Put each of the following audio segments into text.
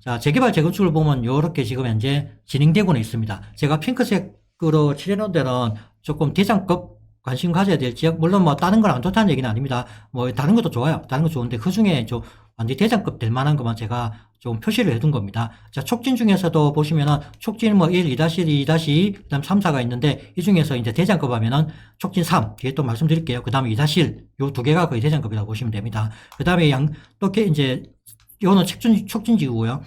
자, 재개발 재건축을 보면 요렇게 지금 현재 진행되고는 있습니다. 제가 핑크색으로 칠해놓은 데는 조금 대장급 관심 가져야 될 지역, 물론 뭐 다른 건 안 좋다는 얘기는 아닙니다. 뭐 다른 것도 좋아요. 다른 거 좋은데 그 중에 좀 완전 대장급 될 만한 것만 제가 좀 표시를 해둔 겁니다. 자, 촉진 중에서도 보시면은 촉진 뭐 1, 2-1, 2-2, 그 다음 3, 4가 있는데 이 중에서 이제 대장급 하면은 촉진 3, 뒤에 또 말씀드릴게요. 그 다음에 2-1, 요 두 개가 거의 대장급이라고 보시면 됩니다. 그 다음에 또 이제 요거는 촉진지구고요.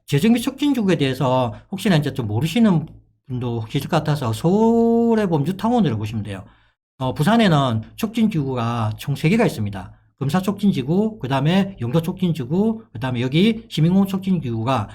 재정비 촉진지구에 대해서 혹시나 이제 좀 모르시는 분도 계실 것 같아서 서울에 보면 뉴타운으로 보시면 돼요. 부산에는 촉진지구가 총 3개가 있습니다. 금사 촉진지구, 그 다음에 영도 촉진지구, 그 다음에 여기 시민공원 촉진지구가,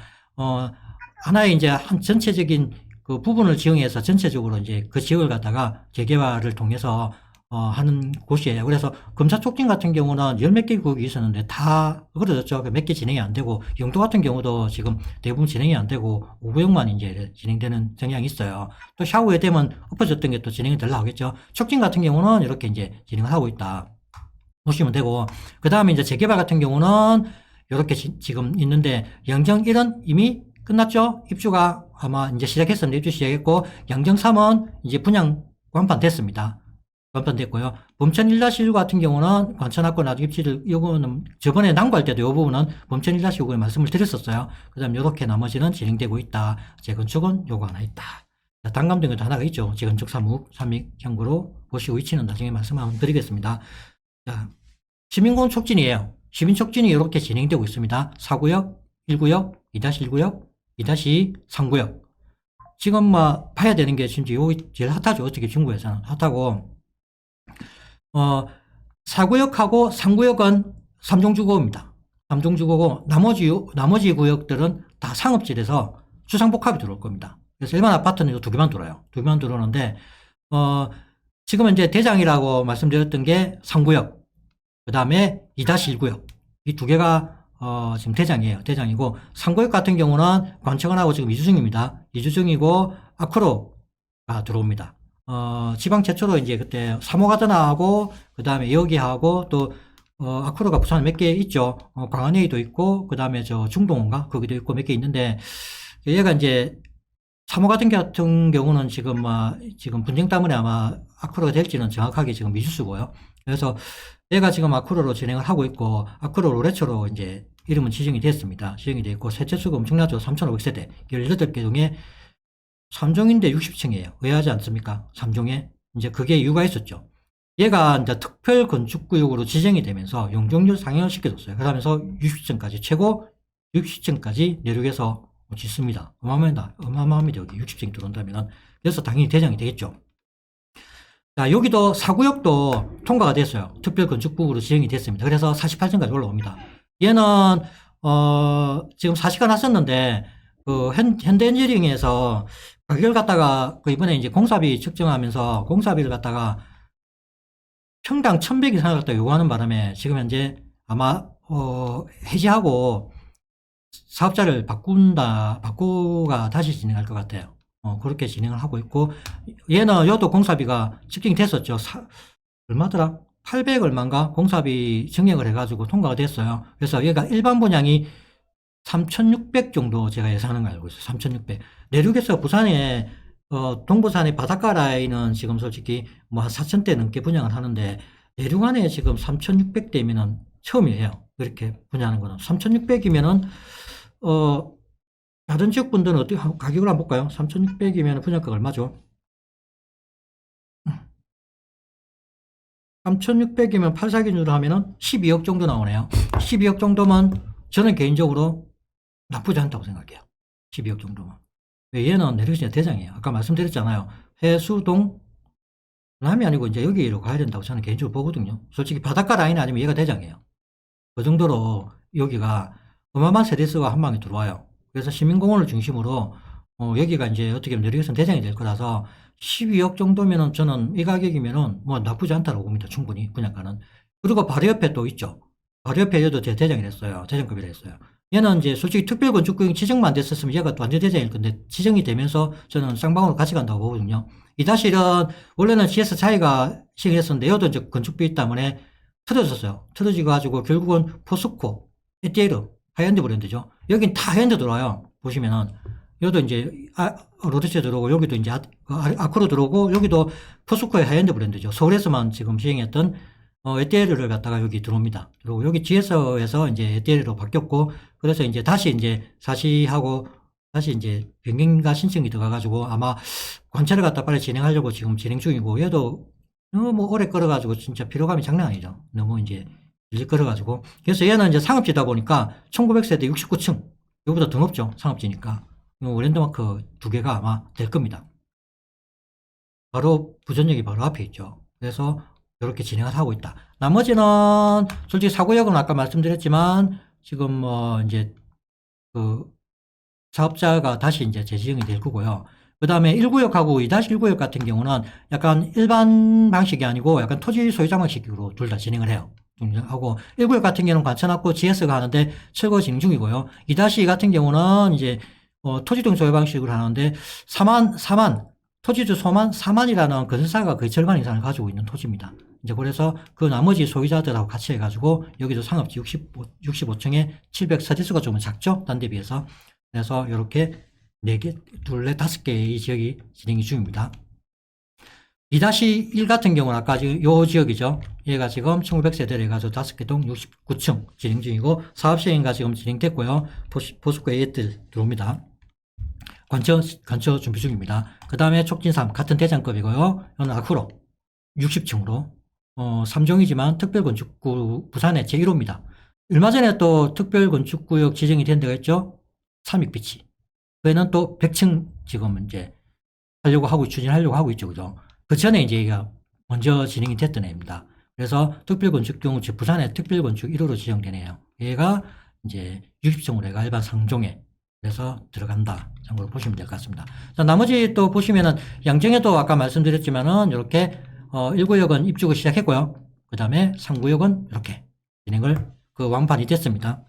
하나의 이제 한 전체적인 그 부분을 지정해서 전체적으로 이제 그 지역을 갖다가 재개발을 통해서 하는 곳이에요. 그래서 금사 촉진 같은 경우는 열 몇 개 구역이 있었는데 다 그러졌죠. 몇 개 진행이 안 되고, 영도 같은 경우도 지금 대부분 진행이 안 되고 5구역만 이제 진행되는 경향이 있어요. 또 샤후에 되면 엎어졌던 게 또 진행이 되려 하겠죠. 촉진 같은 경우는 이렇게 이제 진행을 하고 있다 보시면 되고, 그 다음에 이제 재개발 같은 경우는 이렇게 지금 있는데, 영정 1은 이미 끝났죠. 입주가 아마 이제 시작했었는데 입주 시작했고, 영정 3은 이제 분양 완판됐습니다. 완판됐고요. 범천 1-1 같은 경우는 관천학과 나중 입지를, 요거는 저번에 낭구할 때도 이 부분은 범천 1-5에 말씀을 드렸었어요. 그 다음 요렇게 나머지는 진행되고 있다. 재건축은 요거 하나 있다. 단감된 것도 하나가 있죠. 재건축 삼익형구로 보시고 위치는 나중에 말씀 한번 드리겠습니다. 자, 시민공원 촉진이에요. 시민 촉진이 이렇게 진행되고 있습니다. 4구역, 1구역, 2-1구역, 2-3구역. 지금 뭐 봐야 되는 게 진짜 여기 제일 핫하죠. 어떻게 중구에서는 핫하고, 4구역하고 3구역은 3종주거입니다. 3종주거고 나머지 구역들은 다 상업지에서 주상복합이 들어올 겁니다. 그래서 일반 아파트는 이 2개만 들어요. 2개만 들어오는데, 지금 이제 대장이라고 말씀드렸던 게 3구역, 그 다음에 2-1구역. 이 2개가, 지금 대장이고, 3구역 같은 경우는 관청원하고 지금 이주 중입니다. 이주 중이고, 아크로가 들어옵니다. 지방 최초로 이제 그때 3호 가드나하고, 그 다음에 여기하고, 또, 아크로가 부산에 몇 개 있죠. 광안리도 있고, 그 다음에 저 중동인가? 거기도 있고 몇 개 있는데, 얘가 이제 3호 같은 경우는 지금 분쟁 때문에 아마 아크로가 될지는 정확하게 지금 미지수고요. 그래서 얘가 지금 아크로로 진행을 하고 있고, 아크로 로레초로 이제 이름은 지정이 됐습니다. 지정이 되어 있고, 세채수가 엄청나죠. 3,500세대. 18개 중에 3종인데 60층이에요. 의아하지 않습니까? 3종에. 이제 그게 이유가 있었죠. 얘가 이제 특별 건축구역으로 지정이 되면서 용적률 상향을 시켜줬어요. 그러면서 60층까지, 최고 60층까지 내륙에서 짓습니다. 어마어마합니다. 여기 60층이 들어온다면. 그래서 당연히 대장이 되겠죠. 자, 여기도 4구역도 통과가 됐어요. 특별 건축구역으로 지정이 됐습니다. 그래서 48층까지 올라옵니다. 얘는, 지금 4시가 났었는데, 현대 엔지니어링에서 가격을 갖다가, 이번에 이제 공사비 측정하면서 공사비를 갖다가 평당 1,100 이상을 갖다가 요구하는 바람에 지금 현재 아마, 해지하고 사업자를 바꾸가 다시 진행할 것 같아요. 그렇게 진행을 하고 있고, 얘는 요도 공사비가 측정이 됐었죠. 얼마더라? 800 얼마인가? 공사비 증액을 해가지고 통과가 됐어요. 그래서 얘가 일반 분양이 3,600 정도 제가 예상하는 거 알고 있어요. 3,600. 내륙에서 부산에, 동부산의 바닷가 라인은 지금 솔직히 뭐 한 4,000대 넘게 분양을 하는데, 내륙 안에 지금 3,600대면은 처음이에요. 그렇게 분양하는 거는. 3,600이면은, 다른 지역 분들은 어떻게, 가격을 한번 볼까요? 3,600이면 분양가가 얼마죠? 3,600이면 8사 기준으로 하면은 12억 정도 나오네요. 12억 정도면 저는 개인적으로 나쁘지 않다고 생각해요. 12억 정도면. 왜 얘는 내륙시장 대장이에요. 아까 말씀드렸잖아요. 해수동, 남이 아니고 이제 여기로 가야 된다고 저는 개인적으로 보거든요. 솔직히 바닷가 라인 아니면 얘가 대장이에요. 그 정도로 여기가 어마어마한 세대수가 한 방에 들어와요. 그래서 시민공원을 중심으로, 여기가 이제 어떻게 보면 내륙에서는 대장이 될 거라서 12억 정도면은 저는 이 가격이면은 뭐 나쁘지 않다고 봅니다. 충분히 분양가는. 그리고 바로 옆에 또 있죠. 바로 옆에 얘도 대장이 됐어요. 대장급이 됐어요. 얘는 이제 솔직히 특별건축구역 지정만 안 됐었으면 얘가 또 완전 대장일 건데 지정이 되면서 저는 쌍방으로 같이 간다고 보거든요. 2-1은 원래는 GS 차이가 시행했었는데 얘도 이제 건축비 때문에 틀어졌어요. 틀어지고 가지고 결국은 포스코, 에티에르, 하이엔드 브랜드죠. 여긴 다 하이엔드 들어와요. 보시면은 여기도 이제 로드시에 들어오고 여기도 이제 아크로 들어오고 여기도 포스코의 하이엔드 브랜드죠. 서울에서만 지금 시행했던 에뛰르를 갖다가 여기 들어옵니다. 그리고 여기 GS에서 이제 에뛰르로 바뀌었고 그래서 이제 다시 이제 사시하고 다시 이제 변경가 신청이 들어가가지고 아마 관찰을 갖다 빨리 진행하려고 지금 진행 중이고 얘도 너무 오래 끌어가지고 진짜 피로감이 장난 아니죠. 너무 이제 일찍 끌어가지고 그래서 얘는 이제 상업지다 보니까 1900세대 69층 이거보다 더 높죠. 상업지니까 랜드마크 두 개가 아마 될 겁니다. 바로 부전역이 바로 앞에 있죠. 그래서 이렇게 진행을 하고 있다. 나머지는 솔직히 사구역은 아까 말씀드렸지만 지금 이제 그 사업자가 다시 이제 재지정이 될 거고요. 그 다음에 1구역하고 2-1구역 같은 경우는 약간 일반 방식이 아니고 약간 토지 소유자 방식으로 둘 다 진행을 해요. 하고 1구역 같은 경우는 관천학고 GS가 하는데 철거 진행 중이고요. 2-2 같은 경우는 이제 토지등 소유 방식으로 하는데 4만 토지주 소만 4만이라는 건설사가 거의 절반 이상을 가지고 있는 토지입니다. 이제 그래서 그 나머지 소유자들하고 같이 해가지고 여기도 상업지 65층에 700세대수가 좀 작죠? 딴 데 비해서. 그래서 이렇게 4개, 2, 5개의 지역이 진행이 중입니다. 2-1 같은 경우는 아까 요 지역이죠. 얘가 지금 1900세대를 해가지고 5개 동 69층 진행 중이고 사업시행가 지금 진행됐고요. 포스코 A들 들어옵니다. 관처 준비 중입니다. 그 다음에 촉진삼 같은 대장급이고요. 이거는 아쿠로 60층으로 3종이지만 특별건축구 부산의 제1호입니다. 얼마 전에 또 특별건축구역 지정이 된 데가 있죠. 삼익비치. 그에는 또 100층 지금 이제 추진하려고 하고 있죠. 그죠? 그 전에 이제 얘가 먼저 진행이 됐던 애입니다. 그래서 특별건축경 부산의 특별건축 1호로 지정된 애예요. 얘가 이제 60층으로 해가 일반 상종에 그래서 들어간다. 참고로 보시면 될 것 같습니다. 자, 나머지 또 보시면은 양정에도 아까 말씀드렸지만은 이렇게 1구역은 입주를 시작했고요. 그 다음에 3구역은 이렇게 진행을 완판이 됐습니다.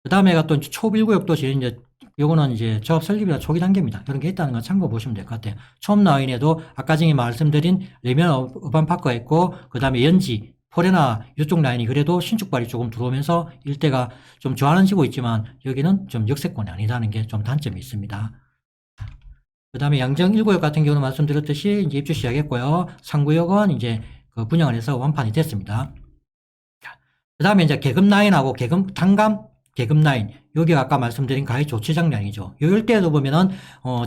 그 다음에가 또 초업 1구역도 이제 요거는 이제 조합 설립이나 초기 단계입니다. 그런 게 있다는 건 참고 보시면 될 것 같아요. 초업 라인에도 아까 전에 말씀드린 레미안 어반파크가 있고 그 다음에 연지 포레나 이쪽 라인이 그래도 신축발이 조금 들어오면서 일대가 좀 좋아지고 있지만 여기는 좀 역세권이 아니라는 게 좀 단점이 있습니다. 그 다음에 양정 1구역 같은 경우는 말씀드렸듯이 이제 입주 시작했고요. 3구역은 이제 그 분양을 해서 완판이 됐습니다. 그 다음에 이제 계급 라인하고 단감 계급 라인. 여기가 아까 말씀드린 가해 조치장 라인이죠. 요 일대에도 보면은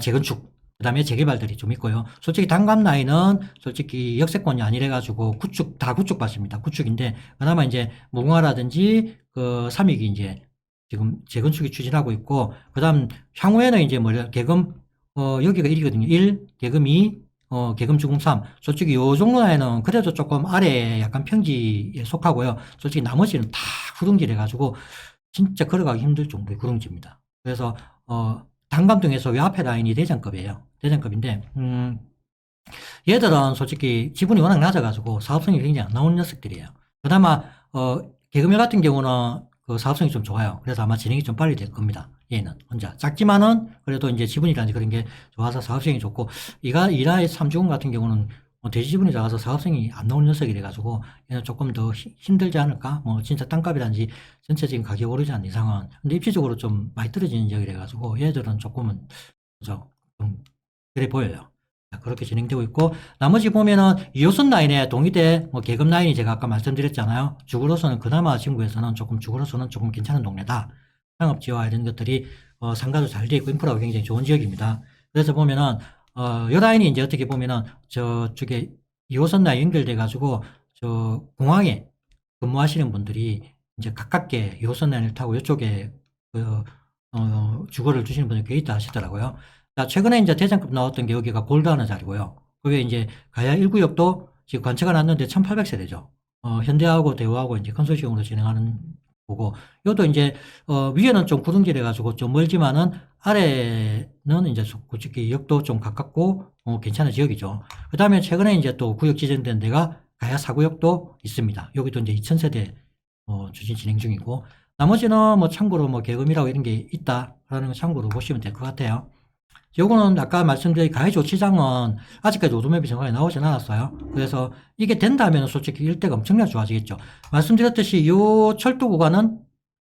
재건축 그 다음에 재개발들이 좀 있고요. 솔직히 단감 라인은 솔직히 역세권이 아니래가지고 다 구축밭입니다. 구축인데, 그나마 이제 무궁화라든지 그 삼익이 이제 지금 재건축이 추진하고 있고, 그 다음 향후에는 이제 계금, 여기가 1이거든요. 1, 계금 2, 계금 주공 3. 솔직히 요 정도 라인은 그래도 조금 아래 약간 평지에 속하고요. 솔직히 나머지는 다 구릉지래가지고 진짜 걸어가기 힘들 정도의 구릉지입니다. 그래서, 단감동에서 요 앞에 라인이 대장급이에요. 대장급인데, 얘들은 솔직히 지분이 워낙 낮아가지고 사업성이 굉장히 안 나오는 녀석들이에요. 그나마, 계급일 같은 경우는 그 사업성이 좀 좋아요. 그래서 아마 진행이 좀 빨리 될 겁니다. 얘는 혼자. 작지만은 그래도 이제 지분이라든지 그런 게 좋아서 사업성이 좋고, 이라의 3주군 같은 경우는 대지 지분이 작아서 사업성이 안 나오는 녀석이래가지고 얘는 조금 더 힘들지 않을까? 뭐 진짜 땅값이라든지 전체적인 가격이 오르지 않는 이상은. 근데 입지적으로 좀 많이 떨어지는 지역이래가지고 얘들은 조금은 좀 그래 보여요. 그렇게 진행되고 있고, 나머지 보면은 2호선 라인에 동의대 계급 라인이 제가 아까 말씀드렸잖아요. 주거로서는 그나마 진구에서는 주거로서는 조금 괜찮은 동네다. 상업지와 이런 것들이 상가도 잘 되어 있고 인프라가 굉장히 좋은 지역입니다. 그래서 보면은 요 라인이 이제 어떻게 보면은 저쪽에 2호선 라인 연결돼 가지고 저 공항에 근무하시는 분들이 이제 가깝게 2호선 라인을 타고 이쪽에 주거를 주시는 분들이 꽤 있다 하시더라고요. 자, 최근에 이제 대장급 나왔던 게 여기가 골드하는 자리고요. 그게 이제 가야 1구역도 지금 관체가 났는데 1800세대죠. 현대하고 대우하고 이제 컨소시엄으로 진행하는 거고, 요도 이제, 위에는 좀 구릉지래 가지고 좀 멀지만은 아래는 이제 솔직히 역도 좀 가깝고, 괜찮은 지역이죠. 그 다음에 최근에 이제 또 구역 지정된 데가 가야 4구역도 있습니다. 여기도 이제 2000세대, 추진 진행 중이고, 나머지는 뭐 참고로 계급이라고 이런 게 있다라는 거 참고로 보시면 될 것 같아요. 요거는 아까 말씀드린 가해 조치장은 아직까지 로드맵이 정확하게 나오진 않았어요. 그래서 이게 된다면 솔직히 일대가 엄청나게 좋아지겠죠. 말씀드렸듯이 요 철도 구간은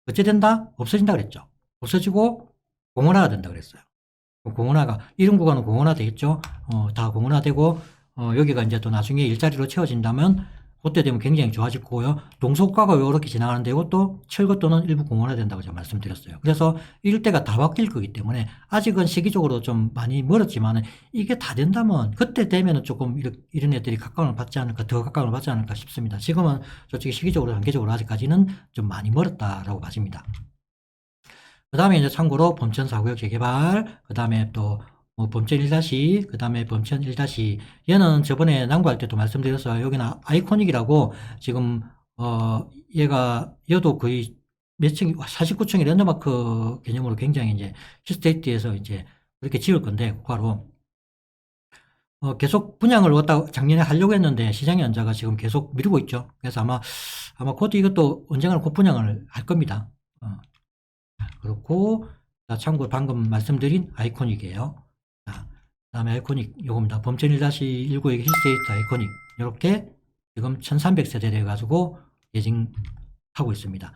어찌 된다? 없어진다 그랬죠. 없어지고 공원화가 된다 그랬어요. 공원화가 이런 구간은 공원화 되겠죠. 다 공원화되고 여기가 이제 또 나중에 일자리로 채워진다면 그때 되면 굉장히 좋아질 거고요. 동서고가가 이렇게 지나가는데 이것도 철거 또는 일부 공원화 된다고 제가 말씀드렸어요. 그래서 일대가 다 바뀔 거기 때문에 아직은 시기적으로 좀 많이 멀었지만 이게 다 된다면 그때 되면은 조금 이런 애들이 각광을 받지 않을까, 더 각광을 받지 않을까 싶습니다. 지금은 솔직히 시기적으로 단계적으로 아직까지는 좀 많이 멀었다라고 봐집니다. 그 다음에 이제 참고로 범천 4구역 재개발, 그 다음에 또 범천 1-, 그 다음에 범천 1-, 얘는 저번에 낭구할 때도 말씀드렸어요. 여기는 아이코닉이라고 지금, 얘도 거의 몇 층, 49층의 랜드마크 개념으로 굉장히 이제 힐스테이트에서 이제 그렇게 지을 건데, 국가로. 계속 분양을 작년에 하려고 했는데 시장의 연자가 지금 계속 미루고 있죠. 그래서 아마 곧 이것도 언젠가는 곧 분양을 할 겁니다. 그렇고, 참고로 방금 말씀드린 아이코닉이에요. 그 다음에 아이코닉, 요겁니다. 범천 1-19의 힐스테이트 아이코닉. 이렇게 지금 1300세대 돼가지고 예증하고 있습니다.